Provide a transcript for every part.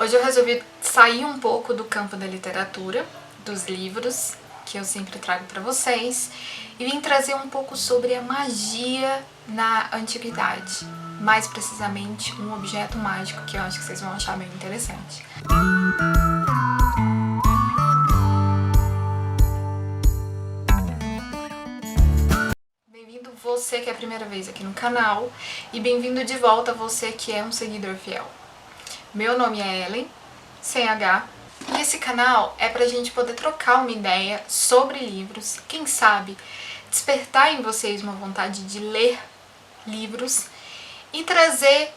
Hoje eu resolvi sair um pouco do campo da literatura, dos livros, que eu sempre trago pra vocês, e vim trazer um pouco sobre a magia na antiguidade. Mais precisamente, um objeto mágico que eu acho que vocês vão achar bem interessante. Bem-vindo você que é a primeira vez aqui no canal, e bem-vindo de volta você que é um seguidor fiel. Meu nome é Ellen, sem H, e esse canal é pra gente poder trocar uma ideia sobre livros, quem sabe despertar em vocês uma vontade de ler livros e trazer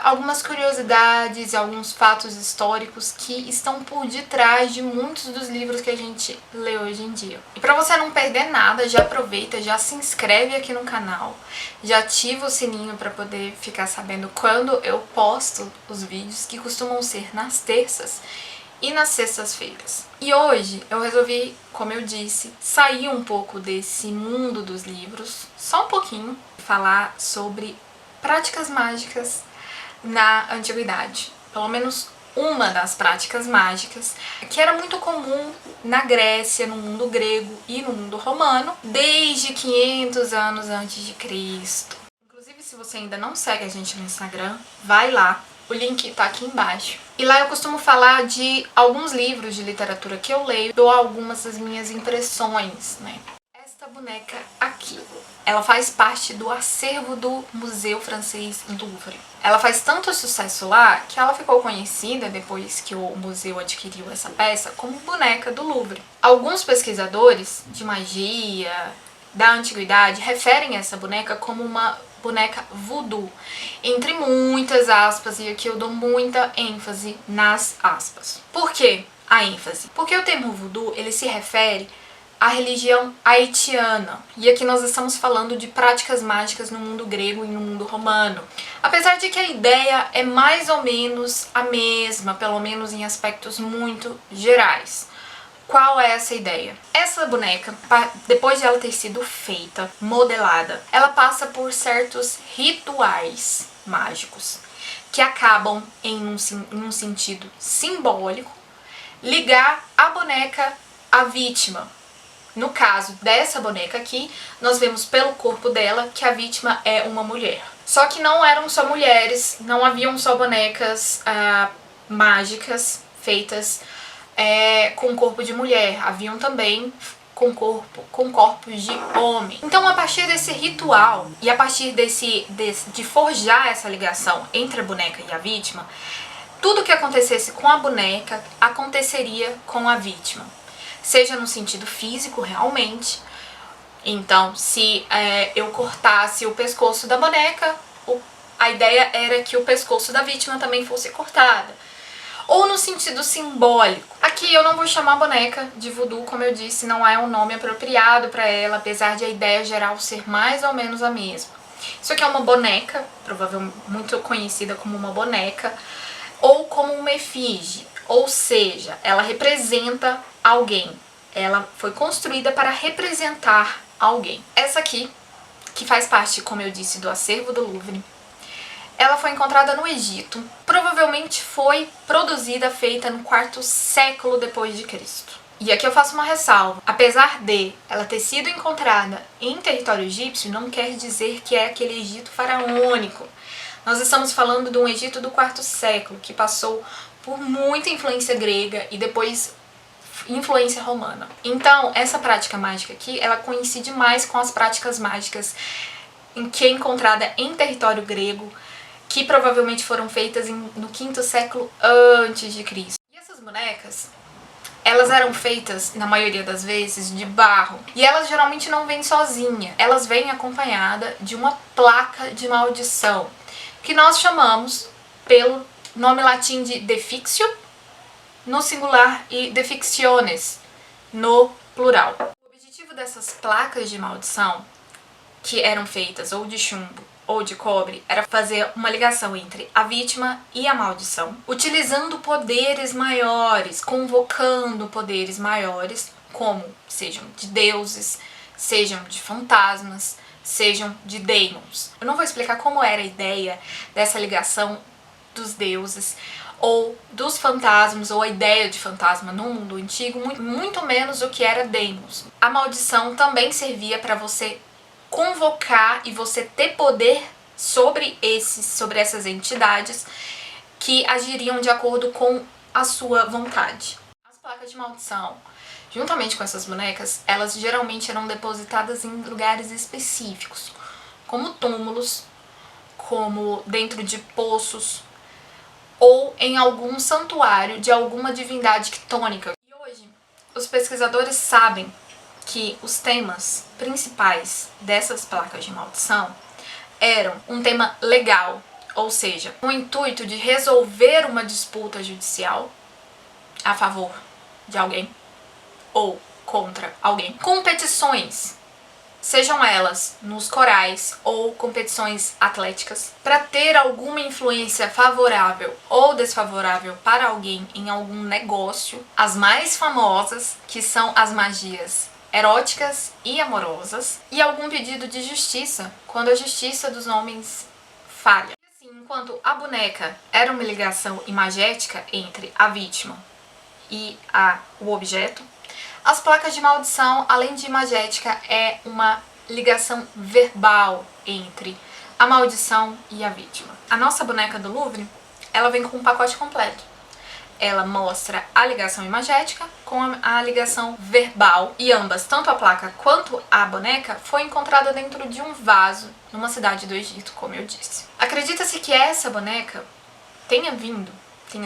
algumas curiosidades, alguns fatos históricos que estão por detrás de muitos dos livros que a gente lê hoje em dia. E para você não perder nada, já aproveita, já se inscreve aqui no canal, já ativa o sininho para poder ficar sabendo quando eu posto os vídeos, que costumam ser nas terças e nas sextas-feiras. E hoje eu resolvi, como eu disse, sair um pouco desse mundo dos livros, só um pouquinho, falar sobre práticas mágicas na antiguidade. Pelo menos uma das práticas mágicas que era muito comum na Grécia, no mundo grego e no mundo romano desde 500 anos antes de Cristo. Inclusive, se você ainda não segue a gente no Instagram, vai lá, o link tá aqui embaixo. E lá eu costumo falar de alguns livros de literatura que eu leio, dou algumas das minhas impressões, né? Esta boneca aqui, ela faz parte do acervo do Museu Francês Louvre. Ela faz tanto sucesso lá que ela ficou conhecida, depois que o museu adquiriu essa peça, como boneca do Louvre. Alguns pesquisadores de magia da antiguidade referem essa boneca como uma boneca voodoo, entre muitas aspas, e aqui eu dou muita ênfase nas aspas. Por que a ênfase? Porque o termo voodoo, ele se refere à religião haitiana. E aqui nós estamos falando de práticas mágicas no mundo grego e no mundo romano. Apesar de que a ideia é mais ou menos a mesma, pelo menos em aspectos muito gerais. Qual é essa ideia? Essa boneca, depois de ela ter sido feita, modelada, ela passa por certos rituais mágicos que acabam, em um sentido simbólico, ligar a boneca à vítima. No caso dessa boneca aqui, nós vemos pelo corpo dela que a vítima é uma mulher. Só que não eram só mulheres, não haviam só bonecas mágicas feitas com corpo de mulher, haviam também com corpos de homem. Então, a partir desse ritual e a partir de forjar essa ligação entre a boneca e a vítima, tudo que acontecesse com a boneca aconteceria com a vítima. Seja no sentido físico, realmente. Então, se eu cortasse o pescoço da boneca, a ideia era que o pescoço da vítima também fosse cortado. Ou no sentido simbólico. Aqui eu não vou chamar a boneca de voodoo, como eu disse, não é um nome apropriado para ela, apesar de a ideia geral ser mais ou menos a mesma. Isso aqui é uma boneca, provavelmente muito conhecida como uma boneca, ou como uma efígie. Ou seja, ela representa alguém. Ela foi construída para representar alguém. Essa aqui, que faz parte, como eu disse, do acervo do Louvre, ela foi encontrada no Egito. Provavelmente foi produzida, feita no quarto século depois de Cristo. E aqui eu faço uma ressalva. Apesar de ela ter sido encontrada em território egípcio, não quer dizer que é aquele Egito faraônico. Nós estamos falando de um Egito do quarto século, que passou por muita influência grega e depois influência romana. Então, essa prática mágica aqui, ela coincide mais com as práticas mágicas que é encontrada em território grego, que provavelmente foram feitas no quinto século antes de Cristo. E essas bonecas, elas eram feitas, na maioria das vezes, de barro. E elas geralmente não vêm sozinha, elas vêm acompanhada de uma placa de maldição, que nós chamamos pelo nome latim de defixio, no singular, e defixiones, no plural. O objetivo dessas placas de maldição, que eram feitas ou de chumbo ou de cobre, era fazer uma ligação entre a vítima e a maldição, utilizando poderes maiores, convocando poderes maiores, como sejam de deuses, sejam de fantasmas, sejam de demons. Eu não vou explicar como era a ideia dessa ligação dos deuses ou dos fantasmas, ou a ideia de fantasma no mundo antigo, muito menos o que era Deimos. A maldição também servia para você convocar e você ter poder sobre essas entidades que agiriam de acordo com a sua vontade. As placas de maldição, juntamente com essas bonecas, elas geralmente eram depositadas em lugares específicos, como túmulos, como dentro de poços, ou em algum santuário de alguma divindade quitônica. E hoje, os pesquisadores sabem que os temas principais dessas placas de maldição eram um tema legal, ou seja, com o intuito de resolver uma disputa judicial a favor de alguém ou contra alguém. Competições, sejam elas nos corais ou competições atléticas, para ter alguma influência favorável ou desfavorável para alguém em algum negócio. As mais famosas, que são as magias eróticas e amorosas, e algum pedido de justiça, quando a justiça dos homens falha. Assim, enquanto a boneca era uma ligação imagética entre a vítima e o objeto, as placas de maldição, além de imagética, é uma ligação verbal entre a maldição e a vítima. A nossa boneca do Louvre, ela vem com um pacote completo. Ela mostra a ligação imagética com a ligação verbal, e ambas, tanto a placa quanto a boneca, foi encontrada dentro de um vaso numa cidade do Egito, como eu disse. Acredita-se que essa boneca tenha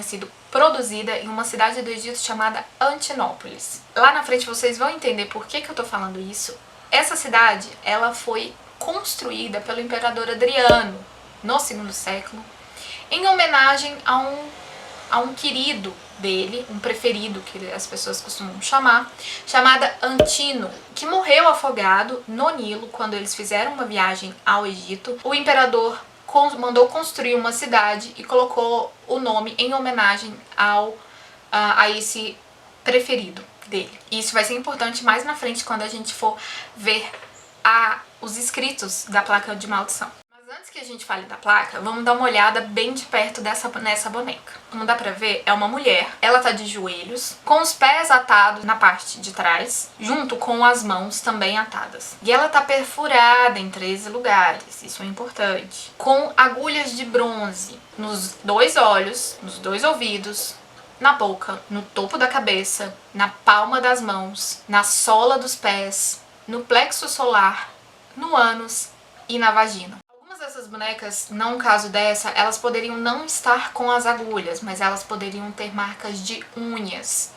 sido produzida em uma cidade do Egito chamada Antinópolis. Lá na frente vocês vão entender por que eu tô falando isso. Essa cidade, ela foi construída pelo imperador Adriano no 2º século, em homenagem a um querido dele, um preferido que as pessoas costumam chamar, chamada Antino, que morreu afogado no Nilo quando eles fizeram uma viagem ao Egito. O imperador mandou construir uma cidade e colocou o nome em homenagem a esse preferido dele. E isso vai ser importante mais na frente quando a gente for ver os escritos da placa de maldição. Mas antes que a gente fale da placa, vamos dar uma olhada bem de perto nessa boneca. Como dá pra ver, é uma mulher, ela tá de joelhos, com os pés atados na parte de trás, junto com as mãos também atadas. E ela tá perfurada em 13 lugares, isso é importante, com agulhas de bronze nos 2 olhos, nos 2 ouvidos, na boca, no topo da cabeça, na palma das mãos, na sola dos pés, no plexo solar, no ânus e na vagina. Essas bonecas, não caso dessa, elas poderiam não estar com as agulhas, mas elas poderiam ter marcas de unhas,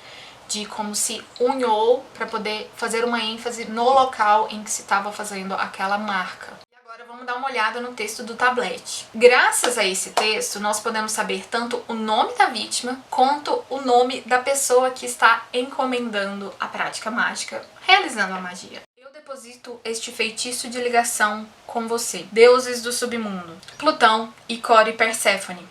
de como se unhou para poder fazer uma ênfase no local em que se estava fazendo aquela marca. E agora vamos dar uma olhada no texto do tablete. Graças a esse texto, nós podemos saber tanto o nome da vítima quanto o nome da pessoa que está encomendando a prática mágica, realizando a magia. Deposito este feitiço de ligação com você. Deuses do submundo: Plutão, Icoro e Perséfone.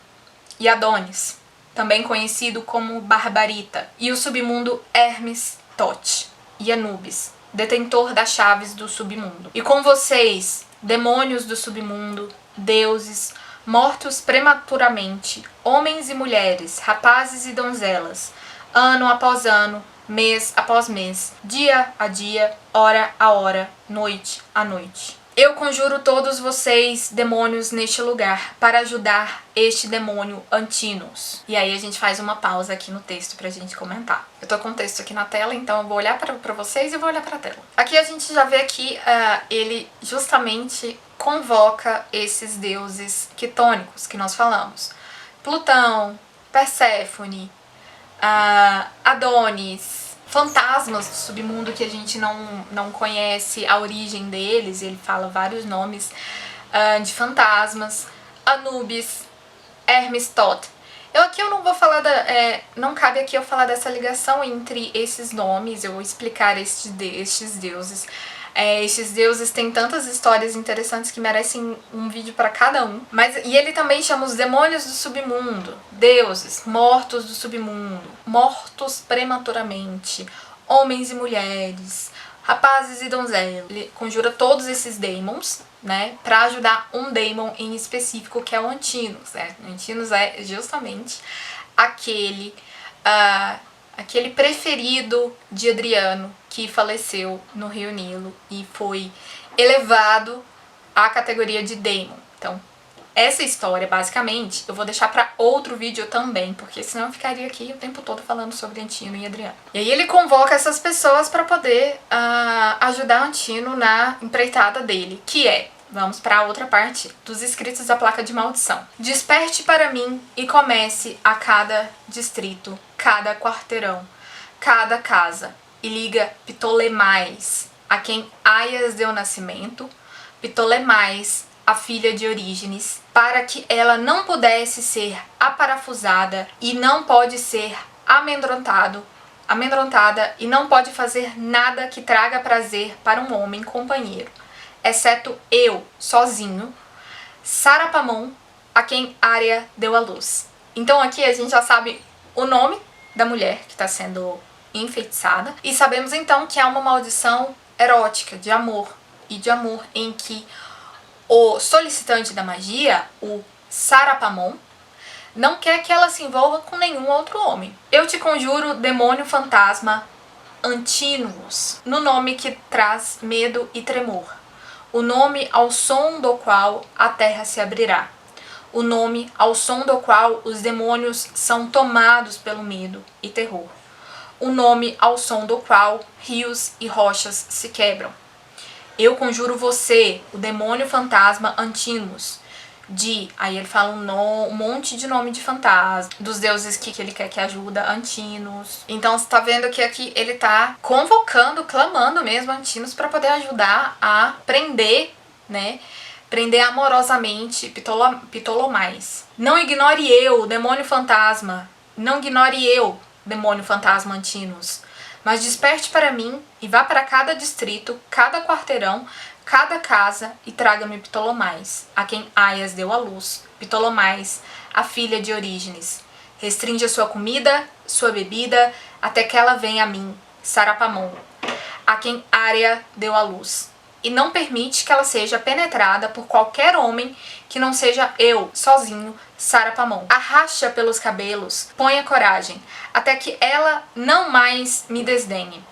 E Adonis, também conhecido como Barbarita. E o submundo Hermes, Tote. E Anubis, detentor das chaves do submundo. E com vocês, demônios do submundo, deuses, mortos prematuramente, homens e mulheres, rapazes e donzelas, ano após ano, mês após mês, dia a dia, hora a hora, noite a noite. Eu conjuro todos vocês, demônios, neste lugar, para ajudar este demônio Antinos. E aí a gente faz uma pausa aqui no texto pra gente comentar. Eu tô com o texto aqui na tela, então eu vou olhar pra vocês e vou olhar pra tela. Aqui a gente já vê que ele justamente convoca esses deuses quitônicos que nós falamos. Plutão, Perséfone, Adonis, fantasmas do submundo que a gente não conhece a origem deles. Ele fala vários nomes de fantasmas. Anubis, Hermes, Tot. Eu não vou falar não cabe aqui eu falar dessa ligação entre esses nomes, eu vou explicar estes deuses. Estes deuses têm tantas histórias interessantes que merecem um vídeo para cada um. E ele também chama os demônios do submundo, deuses, mortos do submundo, mortos prematuramente, homens e mulheres, rapazes e donzelas. Ele conjura todos esses demons, né, para ajudar um demon em específico, que é o Antinos, né? O Antinos é justamente aquele preferido de Adriano que faleceu no Rio Nilo e foi elevado à categoria de Daemon. Então, essa história, basicamente, eu vou deixar pra outro vídeo também, porque senão eu ficaria aqui o tempo todo falando sobre Antino e Adriano. E aí ele convoca essas pessoas pra poder ajudar Antino na empreitada dele, que é, vamos para a outra parte dos escritos da placa de maldição. Desperte para mim e comece a cada distrito, cada quarteirão, cada casa, e liga Ptolemais, a quem Aias deu nascimento, Ptolemais, a filha de Orígenes, para que ela não pudesse ser aparafusada e não pode ser amedrontada e não pode fazer nada que traga prazer para um homem companheiro, exceto eu, sozinho, Sarapamon, a quem Área deu à luz. Então aqui a gente já sabe o nome da mulher que está sendo enfeitiçada e sabemos então que há uma maldição erótica, de amor, e de amor em que o solicitante da magia, o Sarapamon, não quer que ela se envolva com nenhum outro homem. Eu te conjuro, demônio fantasma Antinous, no nome que traz medo e tremor, o nome ao som do qual a terra se abrirá, o nome ao som do qual os demônios são tomados pelo medo e terror, o nome ao som do qual rios e rochas se quebram. Eu conjuro você, o demônio fantasma Antinous, aí ele fala um monte de nome de fantasma, dos deuses que ele quer que ajuda, Antinous. Então você tá vendo que aqui ele tá convocando, clamando mesmo Antinous para poder ajudar a prender, né? Prender amorosamente Ptolemais. Não ignore eu, demônio fantasma. Não ignore eu, demônio fantasma Antinous. Mas desperte para mim e vá para cada distrito, cada quarteirão, cada casa e traga-me Ptolemais, a quem Aias deu à luz, Ptolemais, a filha de Orígenes. Restringe a sua comida, sua bebida, até que ela venha a mim, Sarapamon, a quem Área deu à luz. E não permite que ela seja penetrada por qualquer homem que não seja eu, sozinho, Sarapamon. Arraste-a pelos cabelos, ponha coragem, até que ela não mais me desdenhe.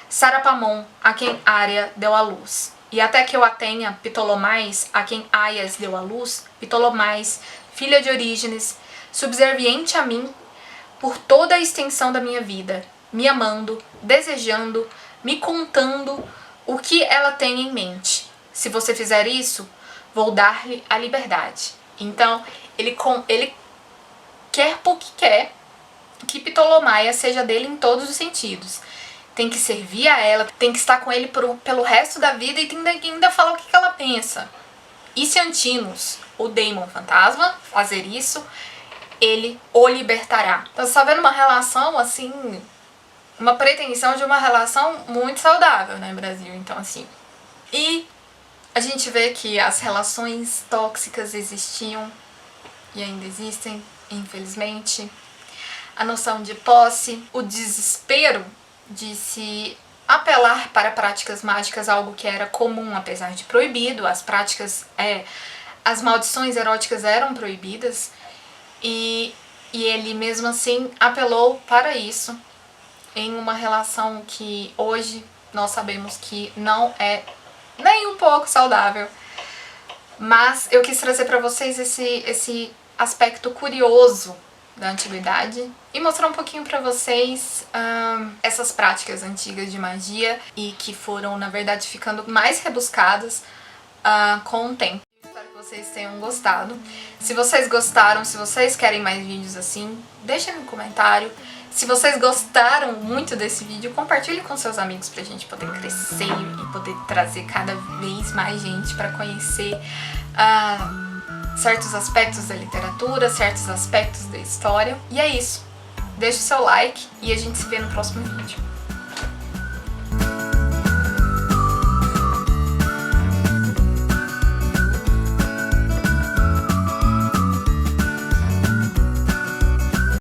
Sarapamon, a quem Área deu à luz. E até que eu a tenha, Ptolemais, a quem Aias deu à luz, Ptolemais, filha de Orígenes, subserviente a mim por toda a extensão da minha vida, me amando, desejando, me contando o que ela tem em mente. Se você fizer isso, vou dar-lhe a liberdade. Então, ele quer porque quer que Ptolemaia seja dele em todos os sentidos. Tem que servir a ela, tem que estar com ele pelo resto da vida e tem que ainda falar o que ela pensa. E se Antinous, o Daemon fantasma, fazer isso, ele o libertará. Então você tá vendo uma relação assim, uma pretensão de uma relação muito saudável, né, Brasil? Então assim, e a gente vê que as relações tóxicas existiam e ainda existem, infelizmente. A noção de posse, o desespero de se apelar para práticas mágicas, algo que era comum, apesar de proibido. As práticas, as maldições eróticas eram proibidas e ele mesmo assim apelou para isso em uma relação que hoje nós sabemos que não é nem um pouco saudável. Mas eu quis trazer para vocês esse aspecto curioso da antiguidade e mostrar um pouquinho pra vocês essas práticas antigas de magia e que foram, na verdade, ficando mais rebuscadas com o tempo. Espero que vocês tenham gostado. Se vocês gostaram, se vocês querem mais vídeos assim, deixem no comentário. Se vocês gostaram muito desse vídeo, compartilhe com seus amigos pra gente poder crescer e poder trazer cada vez mais gente pra conhecer certos aspectos da literatura, certos aspectos da história. E é isso. Deixe o seu like e a gente se vê no próximo vídeo.